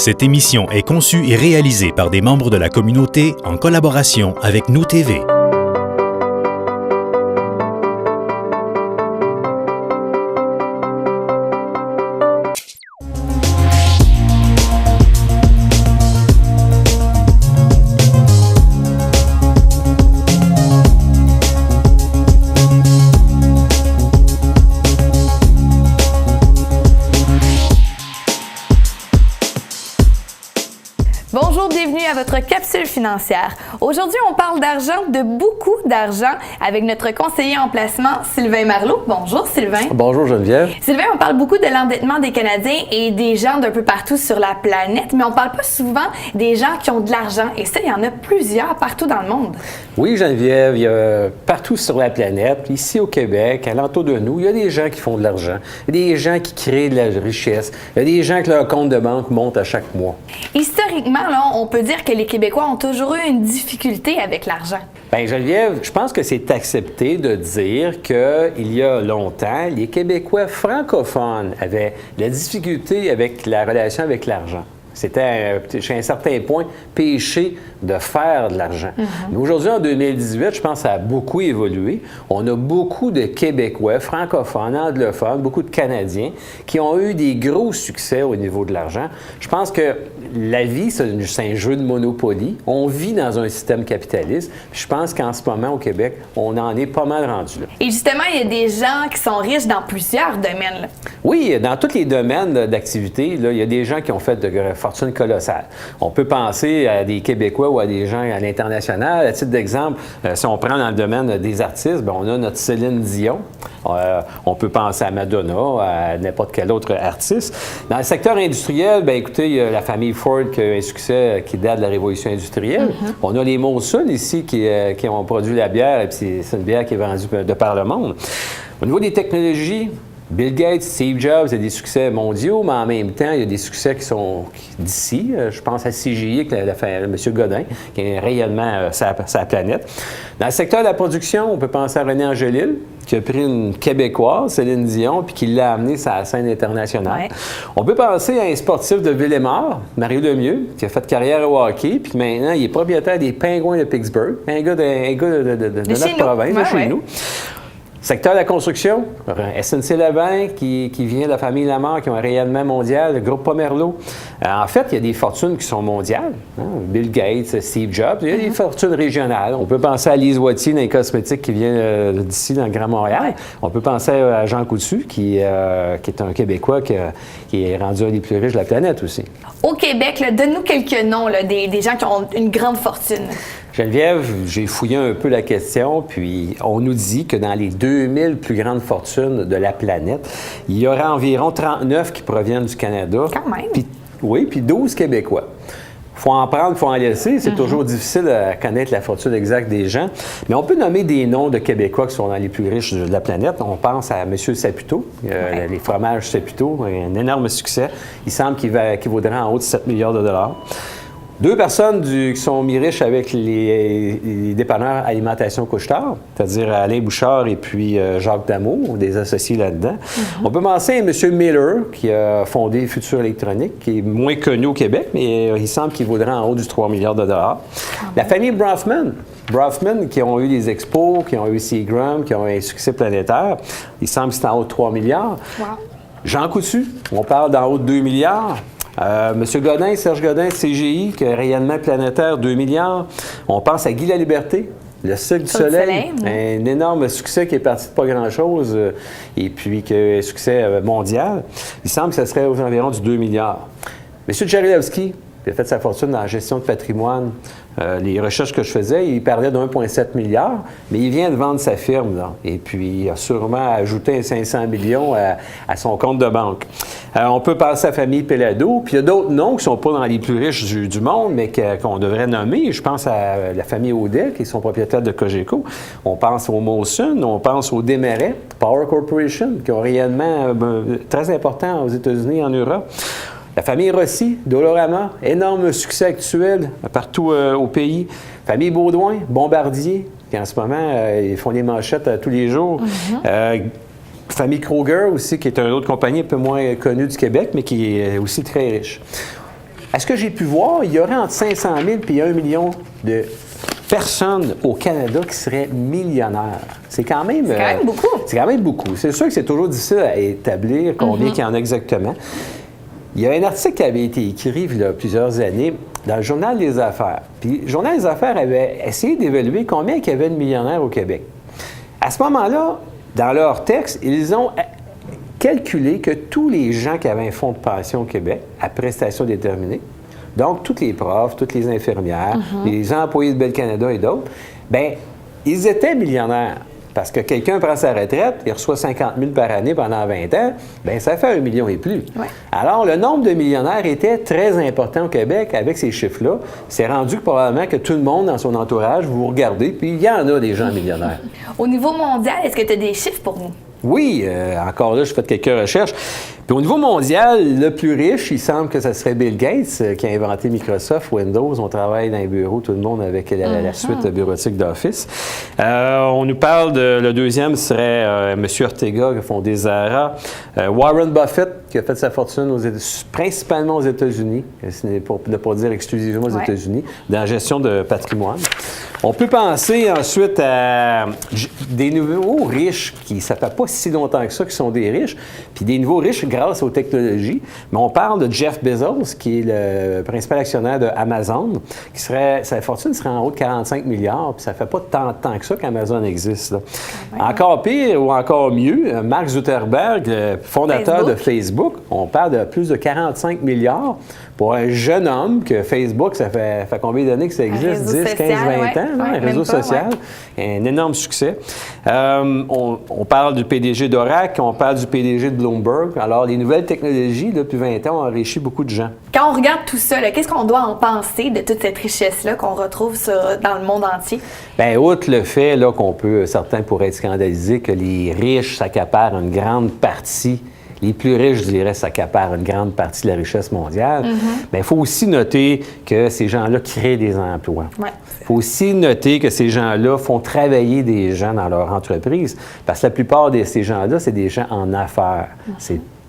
Cette émission est conçue et réalisée par des membres de la communauté en collaboration avec Nous TV. Bonjour, bienvenue à votre capsule financière. Aujourd'hui, on parle d'argent, de beaucoup d'argent, avec notre conseiller en placement, Sylvain Marleau. Bonjour, Sylvain. Bonjour, Geneviève. Sylvain, on parle beaucoup de l'endettement des Canadiens et des gens d'un peu partout sur la planète, mais on parle pas souvent des gens qui ont de l'argent. Et ça, il y en a plusieurs partout dans le monde. Oui, Geneviève, il y a partout sur la planète, ici au Québec, alentour de nous, il y a des gens qui font de l'argent. Il y a des gens qui créent de la richesse. Il y a des gens que leur compte de banque monte à chaque mois. Historiquement, là, on peut dire que les Québécois ont toujours eu une difficulté avec l'argent. Bien, Geneviève, je pense que c'est accepté de dire qu'il y a longtemps, les Québécois francophones avaient la difficulté avec la relation avec l'argent. C'était, jusqu'à un certain point, péché de faire de l'argent. Mais aujourd'hui, en 2018, je pense que ça a beaucoup évolué. On a beaucoup de Québécois, francophones, anglophones, beaucoup de Canadiens qui ont eu des gros succès au niveau de l'argent. Je pense que la vie, c'est un jeu de Monopoly. On vit dans un système capitaliste. Je pense qu'en ce moment, au Québec, on en est pas mal rendu là. Et justement, il y a des gens qui sont riches dans plusieurs domaines, là. Oui, dans tous les domaines d'activité, il y a des gens qui ont fait de fortunes colossales. On peut penser à des Québécois ou à des gens à l'international. À titre d'exemple, si on prend dans le domaine des artistes, bien, on a notre Céline Dion. On peut penser à Madonna, à n'importe quel autre artiste. Dans le secteur industriel, bien, écoutez, il y a la famille Ford qui a un succès qui date de la révolution industrielle. On a les Molson ici qui ont produit la bière, et puis c'est une bière qui est vendue de par le monde. Au niveau des technologies, Bill Gates, Steve Jobs, il y a des succès mondiaux, mais en même temps, il y a des succès qui sont d'ici. Je pense à CGI, M. Godin, qui a un rayonnement sur la planète. Dans le secteur de la production, on peut penser à René Angélil, qui a pris une Québécoise, Céline Dion, puis qui l'a amenée sur la scène internationale. Ouais. On peut penser à un sportif de Ville-et-Mort, Mario Lemieux, qui a fait carrière au hockey, puis maintenant, il est propriétaire des Pingouins de Pittsburgh, un gars de notre province, de chez nous. Secteur de la construction, SNC-Lavalin, qui vient de la famille Lamar, qui ont un rayonnement mondial, le groupe Pomerleau. En fait, il y a des fortunes qui sont mondiales. Bill Gates, Steve Jobs. Il y a des fortunes régionales. On peut penser à Lise Wattier dans les cosmétiques qui vient d'ici, dans le Grand Montréal. On peut penser à Jean Coutu, qui est un Québécois qui est rendu un des plus riches de la planète aussi. Au Québec, donne-nous quelques noms des gens qui ont une grande fortune. Geneviève, j'ai fouillé un peu la question, puis on nous dit que dans les 2000 plus grandes fortunes de la planète, il y aura environ 39 qui proviennent du Canada. Quand même! Puis 12 Québécois. Il faut en prendre, il faut en laisser. C'est toujours difficile à connaître la fortune exacte des gens. Mais on peut nommer des noms de Québécois qui sont dans les plus riches de la planète. On pense à M. Saputo, les fromages Saputo, un énorme succès. Il semble qu'il vaudra en haut de 7 milliards de dollars. Deux personnes qui sont mis riches avec les dépanneurs Alimentation Couche-Tard, c'est-à-dire Alain Bouchard et puis Jacques Damour, des associés là-dedans. On peut penser à M. Miller, qui a fondé Futur Électronique, qui est moins connu au Québec, mais il semble qu'il vaudra en haut du 3 milliards de dollars. La famille Brofman, qui ont eu des expos, qui ont eu Seagram, qui ont eu un succès planétaire, il semble que c'est en haut de 3 milliards. Wow. Jean Coutu, on parle d'en haut de 2 milliards. M. Godin, Serge Godin, CGI, qui a un rayonnement planétaire, 2 milliards. On pense à Guy Laliberté, le Cirque du Soleil, un énorme succès qui est parti de pas grand-chose et puis qui a un succès mondial. Il semble que ce serait aux environs du 2 milliards. M. Jarilowski, qui a fait sa fortune dans la gestion de patrimoine. Les recherches que je faisais, il parlait de 1,7 milliard, mais il vient de vendre sa firme, là, et puis il a sûrement ajouté 500 millions à son compte de banque. On peut penser à la famille Pelado, puis il y a d'autres noms qui ne sont pas dans les plus riches du monde, mais qu'on devrait nommer. Je pense à la famille Audet, qui sont propriétaires de Cogeco. On pense au Molson, on pense au Desmarais, Power Corporation, qui ont un rayonnement très important aux États-Unis et en Europe. La famille Rossi, Dolorama, énorme succès actuel partout au pays. Famille Baudouin, Bombardier, qui en ce moment, ils font des manchettes tous les jours. Famille Kroger aussi, qui est une autre compagnie un peu moins connue du Québec, mais qui est aussi très riche. À ce que j'ai pu voir, il y aurait entre 500 000 et 1 million de personnes au Canada qui seraient millionnaires. C'est quand même beaucoup. C'est quand même beaucoup. C'est sûr que c'est toujours difficile à établir combien il y en a exactement. Il y a un article qui avait été écrit il y a plusieurs années dans le Journal des Affaires. Puis le Journal des Affaires avait essayé d'évaluer combien il y avait de millionnaires au Québec. À ce moment-là, dans leur texte, ils ont calculé que tous les gens qui avaient un fonds de pension au Québec, à prestations déterminées, donc tous les profs, toutes les infirmières, les employés de Bell Canada et d'autres, bien, ils étaient millionnaires. Parce que quelqu'un prend sa retraite, il reçoit 50 000 par année pendant 20 ans, bien, ça fait 1 million et plus. Ouais. Alors, le nombre de millionnaires était très important au Québec avec ces chiffres-là. C'est rendu que probablement que tout le monde dans son entourage, vous regardez, puis il y en a des gens millionnaires. Au niveau mondial, est-ce que tu as des chiffres pour nous? Oui, encore là, je fais quelques recherches. Puis au niveau mondial, le plus riche, il semble que ce serait Bill Gates qui a inventé Microsoft, Windows. On travaille dans les bureaux, tout le monde avec la suite bureautique d'Office. On nous parle de le deuxième serait M. Ortega qui a fondé Zara. Warren Buffett qui a fait sa fortune principalement aux États-Unis, ce n'est pour ne pas dire exclusivement aux États-Unis, dans la gestion de patrimoine. On peut penser ensuite à des nouveaux riches qui, ça ne fait pas si longtemps que ça, qui sont des riches, puis des nouveaux riches grâce aux technologies. Mais on parle de Jeff Bezos, qui est le principal actionnaire de Amazon, sa fortune serait en haut de 45 milliards, puis ça ne fait pas tant de temps que ça qu'Amazon existe. Là. Encore pire ou encore mieux, Mark Zuckerberg, le fondateur de Facebook, on parle de plus de 45 milliards. Pour un jeune homme que Facebook, ça fait combien d'années que ça existe? 10, 15, 20 ans, un réseau social. Un énorme succès. On parle du PDG d'Oracle, on parle du PDG de Bloomberg. Alors, les nouvelles technologies, depuis 20 ans, ont enrichi beaucoup de gens. Quand on regarde tout ça, qu'est-ce qu'on doit en penser de toute cette richesse-là qu'on retrouve dans le monde entier? Bien, outre le fait qu'on peut, certains pourraient être scandalisés, que les riches s'accaparent une grande partie. Les plus riches, je dirais, s'accaparent une grande partie de la richesse mondiale. Mais il faut aussi noter que ces gens-là créent des emplois. Il faut aussi noter que ces gens-là font travailler des gens dans leur entreprise. Parce que la plupart de ces gens-là, c'est des gens en affaires.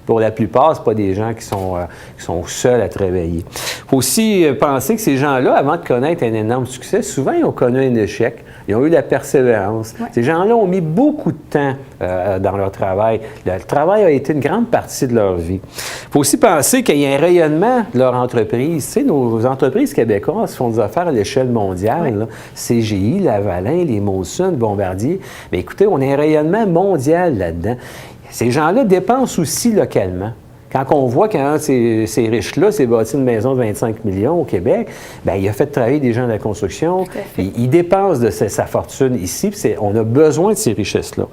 Pour la plupart, ce pas des gens qui sont seuls à travailler. Il faut aussi penser que ces gens-là, avant de connaître un énorme succès, souvent, ils ont connu un échec. Ils ont eu de la persévérance. Ces gens-là ont mis beaucoup de temps dans leur travail. Le travail a été une grande partie de leur vie. Il faut aussi penser qu'il y a un rayonnement de leur entreprise. Tu sais, nos entreprises québécoises font des affaires à l'échelle mondiale. Là. CGI, Lavalin, les Molson, Bombardier. Mais écoutez, on a un rayonnement mondial là-dedans. Ces gens-là dépensent aussi localement. Quand on voit qu'un de ces riches-là s'est bâti une maison de 25 millions au Québec, bien, il a fait travailler des gens de la construction. Il dépense de sa fortune ici. On a besoin de ces richesses-là.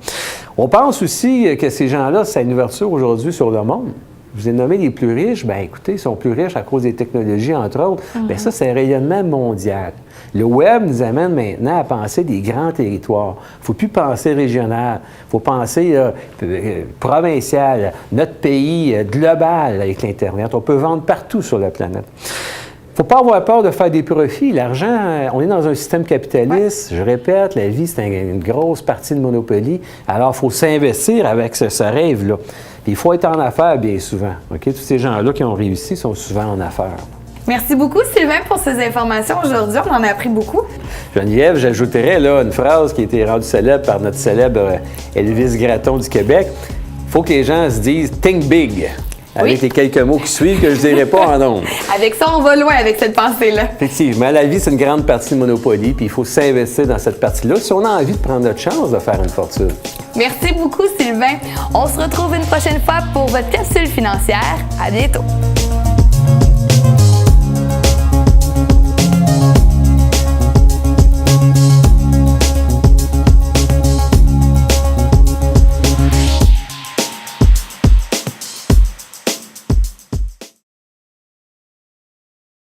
On pense aussi que ces gens-là, c'est une ouverture aujourd'hui sur le monde. Je vous ai nommé les plus riches. Bien, écoutez, ils sont plus riches à cause des technologies, entre autres. Bien, ça, c'est un rayonnement mondial. Le Web nous amène maintenant à penser des grands territoires. Il ne faut plus penser régional. Il faut penser provincial, notre pays, global avec l'Internet. On peut vendre partout sur la planète. Il ne faut pas avoir peur de faire des profits. L'argent, on est dans un système capitaliste. Je répète, la vie, c'est une grosse partie de Monopoly. Alors, il faut s'investir avec ce rêve-là. Puis, il faut être en affaires bien souvent. Okay? Tous ces gens-là qui ont réussi sont souvent en affaires. Merci beaucoup, Sylvain, pour ces informations. Aujourd'hui, on en a appris beaucoup. Geneviève, j'ajouterais là une phrase qui a été rendue célèbre par notre célèbre Elvis Gratton du Québec. Il faut que les gens se disent « think big ». Avec les quelques mots qui suivent que je ne dirai pas en nombre. Avec ça, on va loin avec cette pensée-là. Effectivement, la vie, c'est une grande partie de Monopoly, puis il faut s'investir dans cette partie-là si on a envie de prendre notre chance de faire une fortune. Merci beaucoup, Sylvain. On se retrouve une prochaine fois pour votre capsule financière. À bientôt.